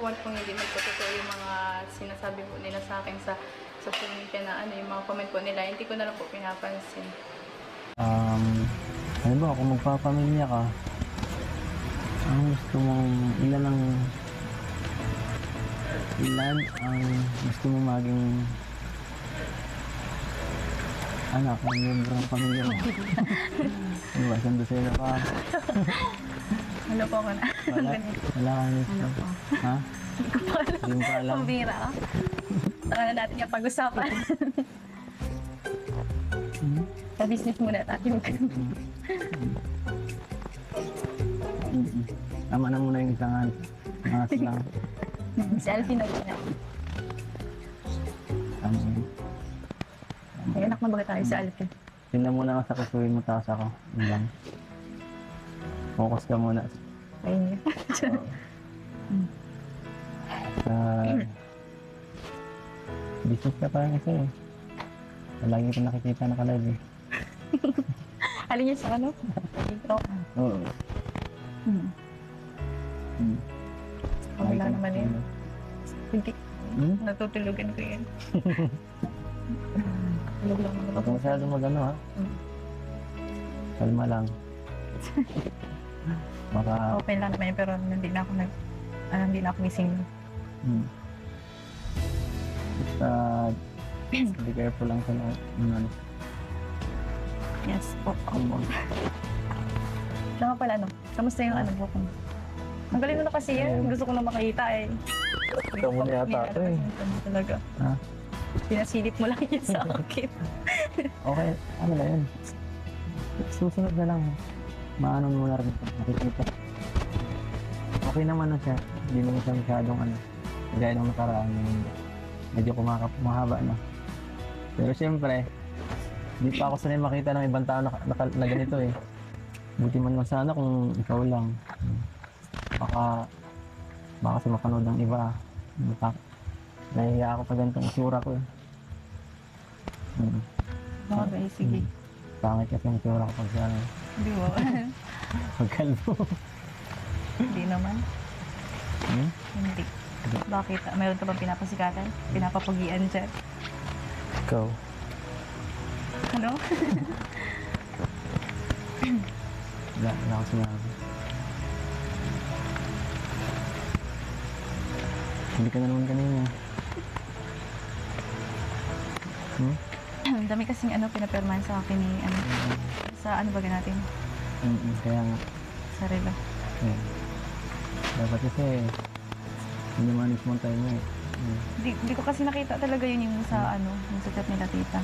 naman pong hindi magpatotoo yung mga sinasabi po nila sa akin sa social media na ano, yung mga comment po nila, hindi ko na lang po pinapansin. Ano ba, kung magpapamilya ka, ang gusto mong, ilan ang gusto mong maging anak, ang miyembro ng pamilya mo? Ano ba, sando sila pa? Ano po ako na? Wala ka nito. Ano po? Ha? Hindi ko pa alam. Hindi mo pa alam? Pambira ka. Saka na natin yung pag-usapan. Sa business muna tayo. Tama na muna yung isang angas lang. Selfie na muna. Tama yun. May anak na ba tayo sa Alfie? Tingnan muna ka sa kusuhin mo, tapos ako. Yun lang. Focus ka muna. Ayun yun. Sa business ka pa rin kasi eh. Lagi ko nakikita naka-live eh. Alin niya sa ano? Dito. Oo. Wala naman yun. Hindi. Hmm? Natutulugan ko yun. Tulog lang naman Huwag ako. ka masyadong mag-ano ha. Kalma lang. Baka... Okay lang naman yun, pero hindi na ako gising. Basta... be careful lang sa ano. Yes po. Siya nga pala, ano? Kamusta yung ano bukong? Ang galing mo na kasi yan. Gusto ko na makita eh. Ikaw mo na yata ito eh. Talaga. Ha? Pinasilip mo lang yun sa akin. Okay, ano na yun? Susunod na lang. Maano mo na rin ito. Nakikita. Okay naman na siya. Hindi naman siya masyadong ano. Gaya nung nakaraan. Medyo mahaba na. Pero siyempre, hindi pa ako sanay makita ng ibang tao na ganito eh. Buti man lang sana kung ikaw lang. Baka kasi mapanood ng iba. Nahihiya ako sa ganitong isura ko eh. Okay, sige. Pangit kasi ang isura ko pag ano. Hindi mo. Pagkalbo. Hindi naman. Hindi. Bakit? Mayroon ka bang pinapasikatan? Pinapapugian dyan? Ikaw. Ano? Wala ako sinabi. Hindi ka na naman kanina. Ang dami kasing pinapirmahan sa akin ni sa ano ba natin? Kaya nga. Sa relo. Dapat kasi minimanage mo tayo mo eh. Hindi ko kasi nakita talaga yun yung sa yung sa chat nila tita.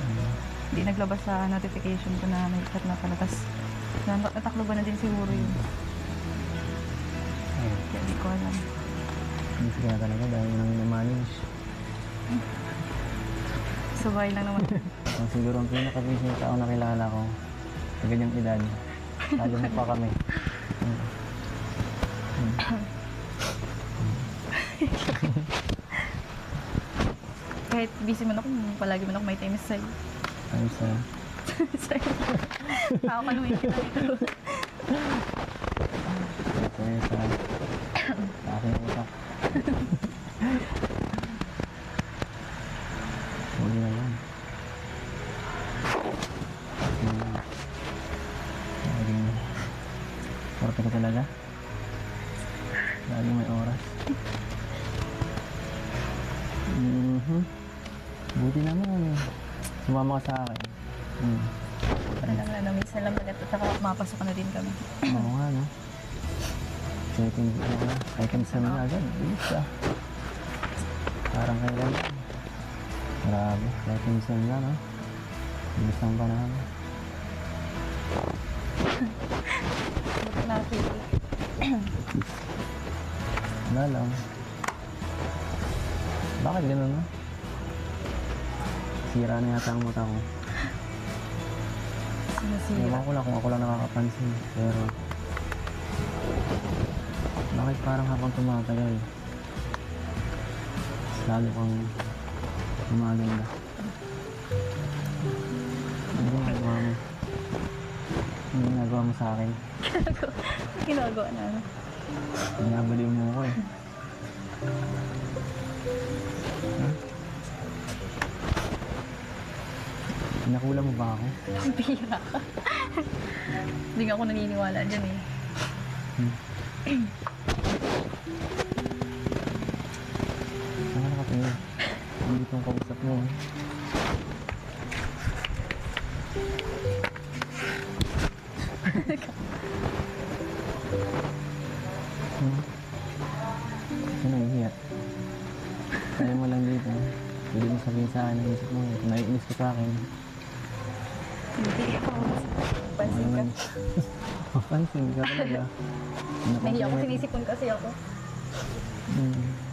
Hindi naglabas sa notification ko na may chat na pala. Tapos natakloban na din siguro yun. Kaya di ko alam. Hindi kaya talaga dahil nang minimanage. Sabay lang naman. Ang siguro ang pinaka-busy na tao na kilala ko sa ganyang edad. Lalo mo pa kami. Kahit busy man ako, palagi man ako may time sa'yo. Ayos sa'yo. Sa'yo. Ako ka naman yung kita nito. Sa'yo sa akin ang utak. Huwag na lang. Laging korte ka talaga. Laging may oras. Buti naman. Sumama ka sa akin. Para lang na minsan lang na at saka mapasok na din kami. Oo nga, no? Second sem na agad. Bilis ah. Parang kailan. Grabe. Second sem na, no? Bilis ang panahon. Buti na ako. Wala lang. Bakit ganun, no? Sira na yata ang mata ko. Sinasira. Ewan ko lang kung ako lang nakakapansin. Pero bakit parang habang tumatagal lalo kang gumaganda? Ano ginagawa mo? Ano ginagawa mo sa akin? Ginagawa na. Binabaliw mo ako eh. Pinakulang mo ba ako? Pira ka. Hindi nga ako naniniwala dyan eh. Saan ka nakatingin? Hindi itong kausap mo. Ano nahihiya? Kaya mo lang dito. Pwede mo sabihin sa akin ang isip mo. Kung naiinis ka sa akin. Hindi ako. Pansin ka. Mapansin ka talaga. Nahiya ako, sinisipon kasi ako. Hmm.